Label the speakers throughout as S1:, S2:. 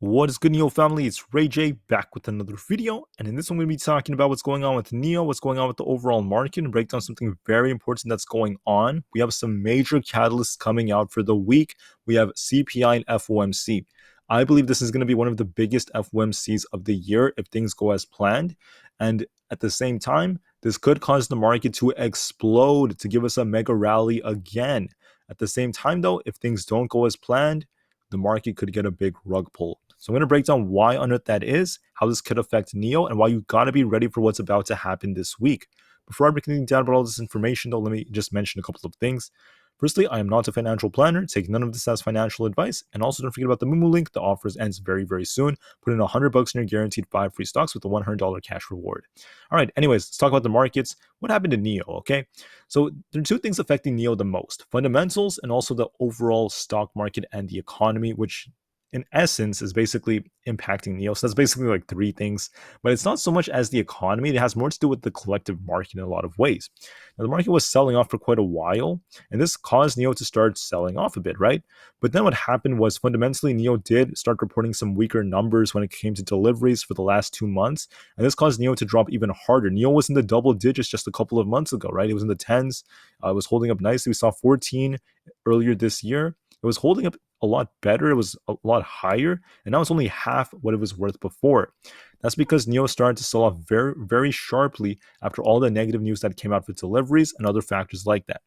S1: What is good, NIO family? It's Rey-Jay back with another video, and in this one, we're going to be talking about what's going on with NIO, what's going on with the overall market, and break down something very important that's going on. We have some major catalysts coming out for the week. We have CPI and FOMC. I believe this is going to be one of the biggest FOMCs of the year if things go as planned, and at the same time, this could cause the market to explode to give us a mega rally again. At the same time, though, if things don't go as planned, the market could get a big rug pull. So I'm going to break down why on earth that is, how this could affect NIO, and why you got to be ready for what's about to happen this week. Before I break anything down about all this information, though, let me just mention a couple of things. Firstly, I am not a financial planner. Take none of this as financial advice. And also don't forget about the Moomoo link. The offers ends very, very soon. Put in $100 in your guaranteed 5 free stocks with a $100 cash reward. All right, anyways, let's talk about the markets. What happened to NIO, okay? So there are two things affecting NIO the most, fundamentals and also the overall stock market and the economy, which in essence is basically impacting NIO. So that's basically like three things, but it's not so much as the economy. It has more to do with the collective market in a lot of ways. Now, the market was selling off for quite a while, and this caused NIO to start selling off a bit, right? But then what happened was fundamentally NIO did start reporting some weaker numbers when it came to deliveries for the last 2 months, and this caused NIO to drop even harder. NIO was in the double digits just a couple of months ago, right? It was in the tens. It was holding up nicely. We saw 14 earlier this year. It was holding up a lot better. It was a lot higher, and now it's only half what it was worth before. That's because NIO started to sell off very, very sharply after all the negative news that came out for deliveries and other factors like that.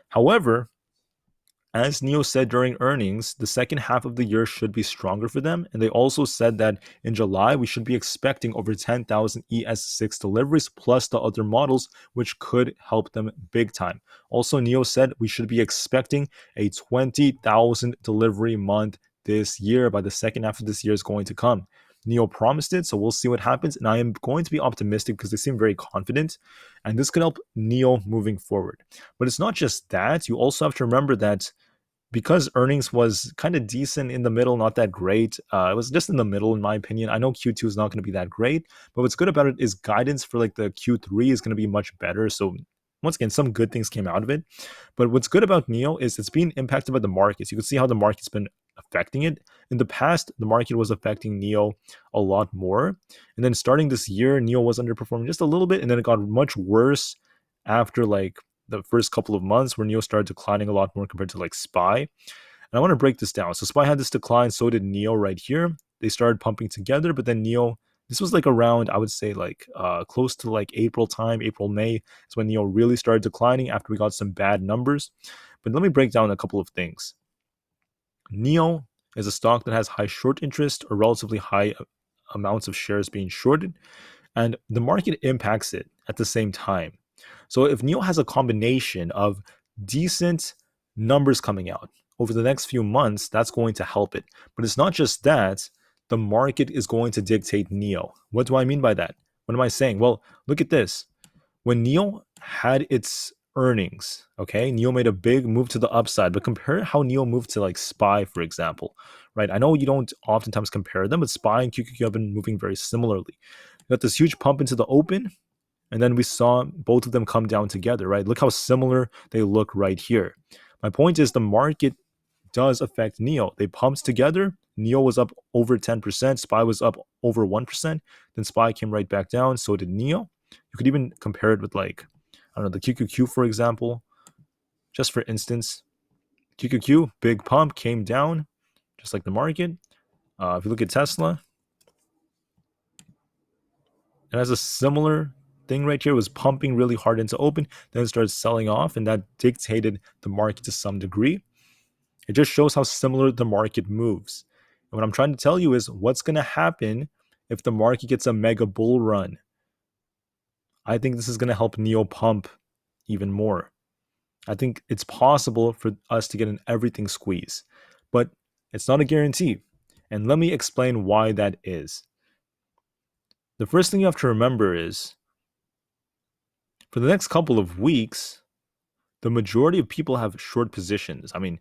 S1: However, as NIO said during earnings, the second half of the year should be stronger for them. And they also said that in July, we should be expecting over 10,000 ES6 deliveries plus the other models, which could help them big time. Also, NIO said we should be expecting a 20,000 delivery month this year. By the second half of this year is going to come. NIO promised it, so we'll see what happens. And I am going to be optimistic because they seem very confident. And this could help NIO moving forward. But it's not just that. You also have to remember that because earnings was kind of decent in the middle, not that great. It was just in the middle, in my opinion. I know Q2 is not going to be that great, but what's good about it is guidance for like the Q3 is going to be much better. So once again, some good things came out of it. But what's good about NIO is it's being impacted by the markets. You can see how the market's been affecting it. In the past, the market was affecting NIO a lot more. And then starting this year, NIO was underperforming just a little bit, and then it got much worse after like the first couple of months where NIO started declining a lot more compared to like SPY. And I want to break this down. So SPY had this decline, so did NIO right here. They started pumping together, but then NIO, this was like around, I would say like close to like April time, April, May is when NIO really started declining after we got some bad numbers. But let me break down a couple of things. NIO is a stock that has high short interest or relatively high amounts of shares being shorted, and the market impacts it at the same time. So if NIO has a combination of decent numbers coming out over the next few months, that's going to help it. But it's not just that. The market is going to dictate NIO. What do I mean by that? What am I saying? Well, look at this. When NIO had its earnings, okay, NIO made a big move to the upside, but compare how NIO moved to like SPY, for example, right? I know you don't oftentimes compare them, but SPY and QQQ have been moving very similarly. You got this huge pump into the open, and then we saw both of them come down together, right? Look how similar they look right here. My point is the market does affect NIO. They pumped together. NIO was up over 10%. SPY was up over 1%. Then SPY came right back down. So did NIO. You could even compare it with like, I don't know, the QQQ, for example. Just for instance, QQQ, big pump, came down, just like the market. If you look at Tesla, it has a similar thing right here. It was pumping really hard into open, then it started selling off, and that dictated the market to some degree. It just shows how similar the market moves. And what I'm trying to tell you is what's going to happen if the market gets a mega bull run. I think this is going to help NIO pump even more. I think it's possible for us to get an everything squeeze, but it's not a guarantee. And let me explain why that is. The first thing you have to remember is for the next couple of weeks, the majority of people have short positions. I mean,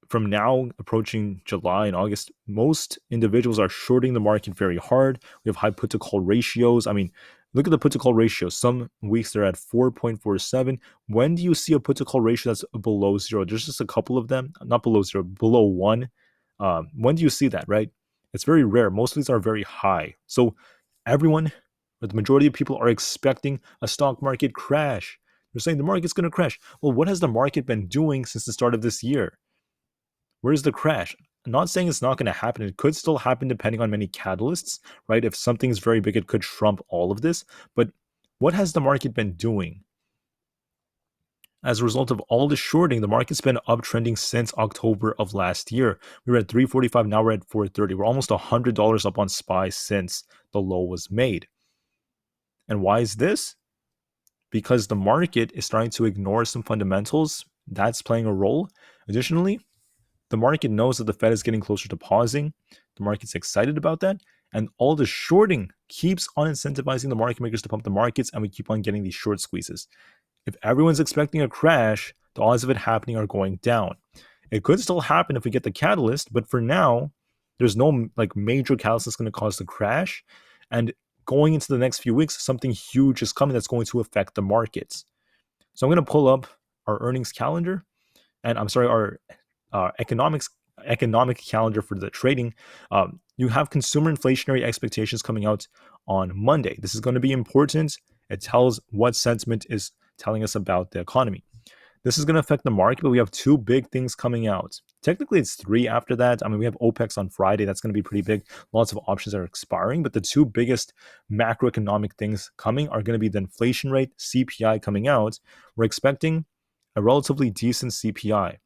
S1: from now approaching July and August, most individuals are shorting the market very hard. We have high put to call ratios. I mean, look at the put to call ratio. Some weeks they're at 4.47. When do you see a put to call ratio that's below zero? There's just a couple of them, not below zero, below one. When do you see that, right? It's very rare. Most of these are very high. So everyone, or the majority of people, are expecting a stock market crash. They're saying the market's going to crash. Well, what has the market been doing since the start of this year? Where's the crash? I'm not saying it's not going to happen. It could still happen depending on many catalysts, right? If something's very big, it could trump all of this. But what has the market been doing? As a result of all the shorting, the market's been uptrending since October of last year. We were at 345, now we're at 430. We're almost $100 up on SPY since the low was made. And why is this? Because the market is starting to ignore some fundamentals. That's playing a role. Additionally, the market knows that the Fed is getting closer to pausing. The market's excited about that. And all the shorting keeps on incentivizing the market makers to pump the markets, and we keep on getting these short squeezes. If everyone's expecting a crash, the odds of it happening are going down. It could still happen if we get the catalyst, but for now, there's no major catalyst that's going to cause the crash. And going into the next few weeks, something huge is coming that's going to affect the markets. So I'm going to pull up our earnings calendar, and I'm sorry, our economic calendar for the trading. You have consumer inflationary expectations coming out on Monday. This is going to be important. It tells what sentiment is telling us about the economy. This is going to affect the market, but we have two big things coming out. Technically, it's three after that. I mean, we have OPEX on Friday. That's going to be pretty big. Lots of options are expiring, but the two biggest macroeconomic things coming are going to be the inflation rate, CPI coming out. We're expecting a relatively decent CPI.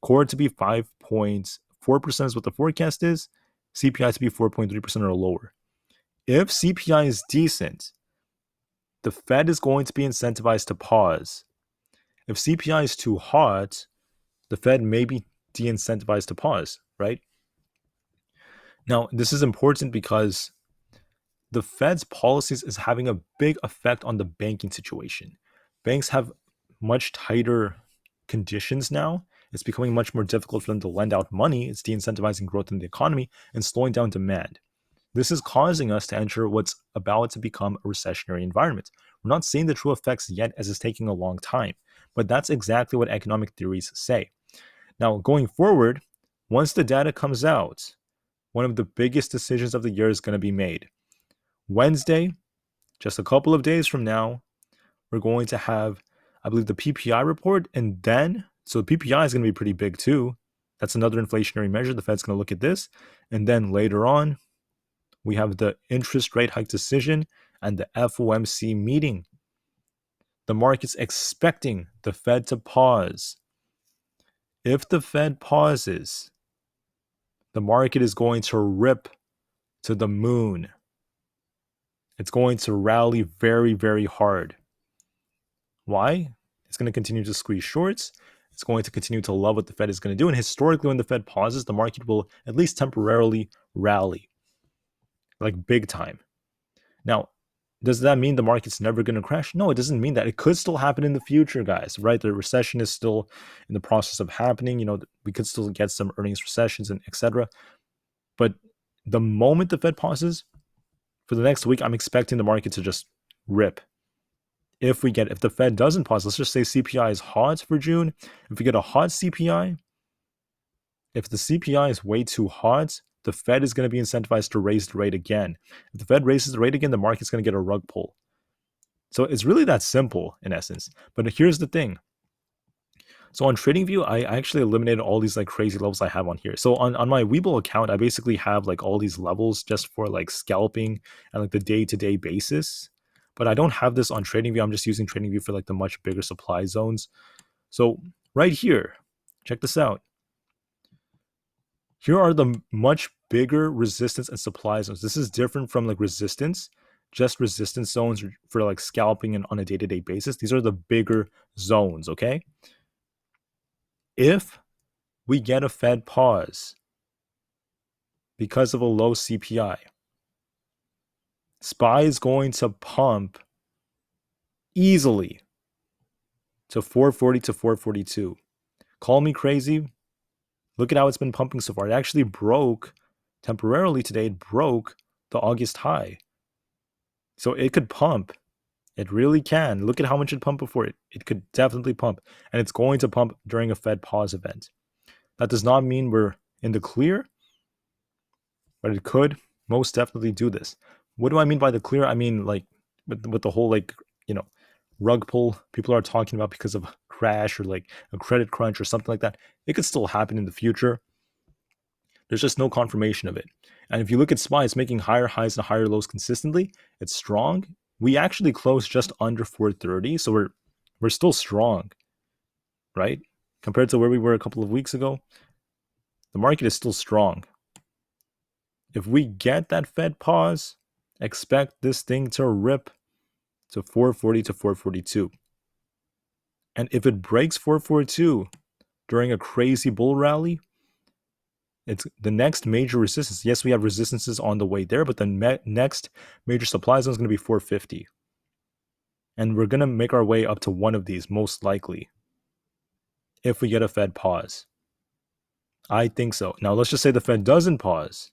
S1: Core to be 5.4% is what the forecast is. CPI to be 4.3% or lower. If CPI is decent, the Fed is going to be incentivized to pause. If CPI is too hot, the Fed may be de-incentivized to pause, right? Now, this is important because the Fed's policies is having a big effect on the banking situation. Banks have much tighter conditions now. It's becoming much more difficult for them to lend out money. It's de-incentivizing growth in the economy and slowing down demand. This is causing us to enter what's about to become a recessionary environment. We're not seeing the true effects yet, as it's taking a long time, but that's exactly what economic theories say. Now, going forward, once the data comes out, one of the biggest decisions of the year is going to be made. Wednesday, just a couple of days from now, we're going to have, I believe, the PPI report, and then, so the PPI is going to be pretty big too. That's another inflationary measure. The Fed's going to look at this, and then later on, we have the interest rate hike decision and the FOMC meeting. The market's expecting the Fed to pause. If the Fed pauses, the market is going to rip to the moon. It's going to rally very, very hard. Why? It's going to continue to squeeze shorts. It's going to continue to love what the Fed is going to do. And historically, when the Fed pauses, the market will at least temporarily rally, like big time. Now, does that mean the market's never going to crash? No, it doesn't mean that. It could still happen in the future, guys, right? The recession is still in the process of happening. We could still get some earnings recessions and etc. But the moment the Fed pauses, for the next week, I'm expecting the market to just rip. If the Fed doesn't pause, let's just say CPI is hot for June. If we get a hot CPI, if the CPI is way too hot, the Fed is going to be incentivized to raise the rate again. If the Fed raises the rate again, the market's going to get a rug pull. So it's really that simple in essence. But here's the thing. So on TradingView, I actually eliminated all these crazy levels I have on here. So on my Webull account, I basically have all these levels just for scalping and the day-to-day basis. But I don't have this on TradingView. I'm just using TradingView for the much bigger supply zones. So right here, check this out. Here are the much bigger resistance and supply zones. This is different from resistance, just resistance zones for scalping and on a day-to-day basis. These are the bigger zones, okay? If we get a Fed pause because of a low CPI, SPY is going to pump easily to 440 to 442. Call me crazy. Look at how it's been pumping so far. It actually broke temporarily today. It broke the August high. So it could pump. It really can. Look at how much it pumped before. It could definitely pump. And it's going to pump during a Fed pause event. That does not mean we're in the clear, but it could most definitely do this. What do I mean by the clear? I mean, like, with the whole, like, rug pull people are talking about because of a crash or like a credit crunch or something like that. It could still happen in the future. There's just no confirmation of it. And if you look at SPY, it's making higher highs and higher lows consistently. It's strong. We actually closed just under 430, so we're still strong, right? Compared to where we were a couple of weeks ago, the market is still strong. If we get that Fed pause, expect this thing to rip to 440 to 442. And if it breaks 442 during a crazy bull rally, it's the next major resistance. Yes, we have resistances on the way there, but the next major supply zone is going to be 450. And we're going to make our way up to one of these, most likely, if we get a Fed pause. I think so. Now, let's just say the Fed doesn't pause.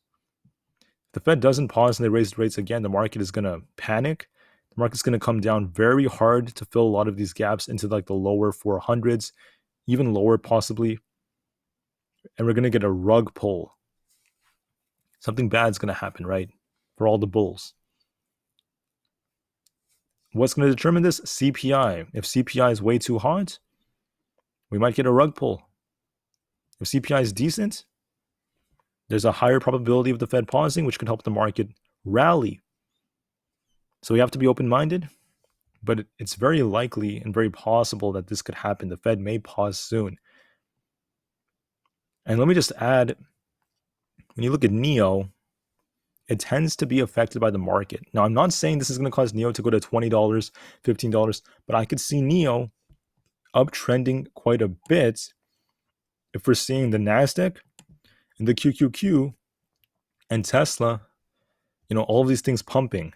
S1: If the Fed doesn't pause and they raise rates again, the market is going to panic. The market's going to come down very hard to fill a lot of these gaps into like the lower 400s, even lower possibly. And we're going to get a rug pull. Something bad's going to happen, right? For all the bulls. What's going to determine this? CPI. If CPI is way too hot, we might get a rug pull. If CPI is decent, there's a higher probability of the Fed pausing, which could help the market rally. So we have to be open-minded, but it's very likely and very possible that this could happen. The Fed may pause soon. And let me just add, when you look at NIO, it tends to be affected by the market. Now, I'm not saying this is going to cause NIO to go to $20, $15, but I could see NIO uptrending quite a bit if we're seeing the NASDAQ and the QQQ and Tesla, all of these things pumping.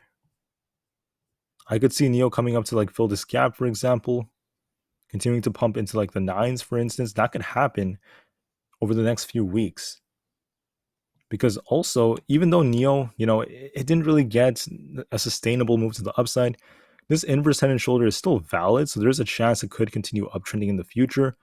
S1: I could see NIO coming up to like fill this gap, for example, continuing to pump into like the 9s, for instance. That could happen over the next few weeks. Because also, even though NIO, it didn't really get a sustainable move to the upside, this inverse head and shoulder is still valid. So there's a chance it could continue uptrending in the future.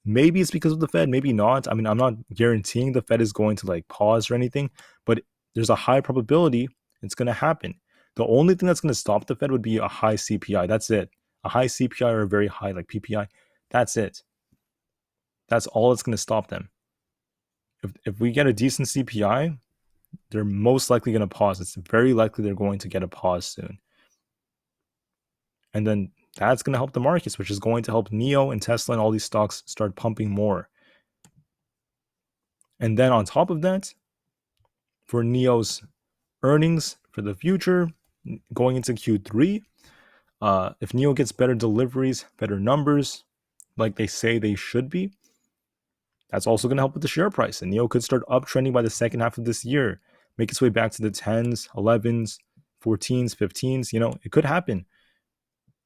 S1: Maybe it's because of the Fed, maybe not. I mean, I'm not guaranteeing the Fed is going to like pause or anything, but there's a high probability it's going to happen. The only thing that's going to stop the Fed would be a high CPI. That's it. A high CPI or a very high like PPI. That's it. That's all that's going to stop them. If we get a decent CPI, they're most likely going to pause. It's very likely they're going to get a pause soon. And then that's going to help the markets, which is going to help NIO and Tesla and all these stocks start pumping more. And then on top of that, for NIO's earnings for the future, going into Q3, if NIO gets better deliveries, better numbers, like they say they should be, that's also going to help with the share price. And NIO could start uptrending by the second half of this year, make its way back to the 10s, 11s, 14s, 15s. It could happen.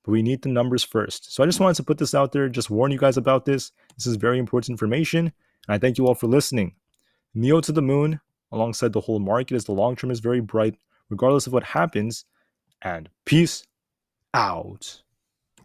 S1: But we need the numbers first. So I just wanted to put this out there, just warn you guys about this. This is very important information. And I thank you all for listening. NIO to the moon, alongside the whole market, as the long term is very bright, regardless of what happens. And peace out.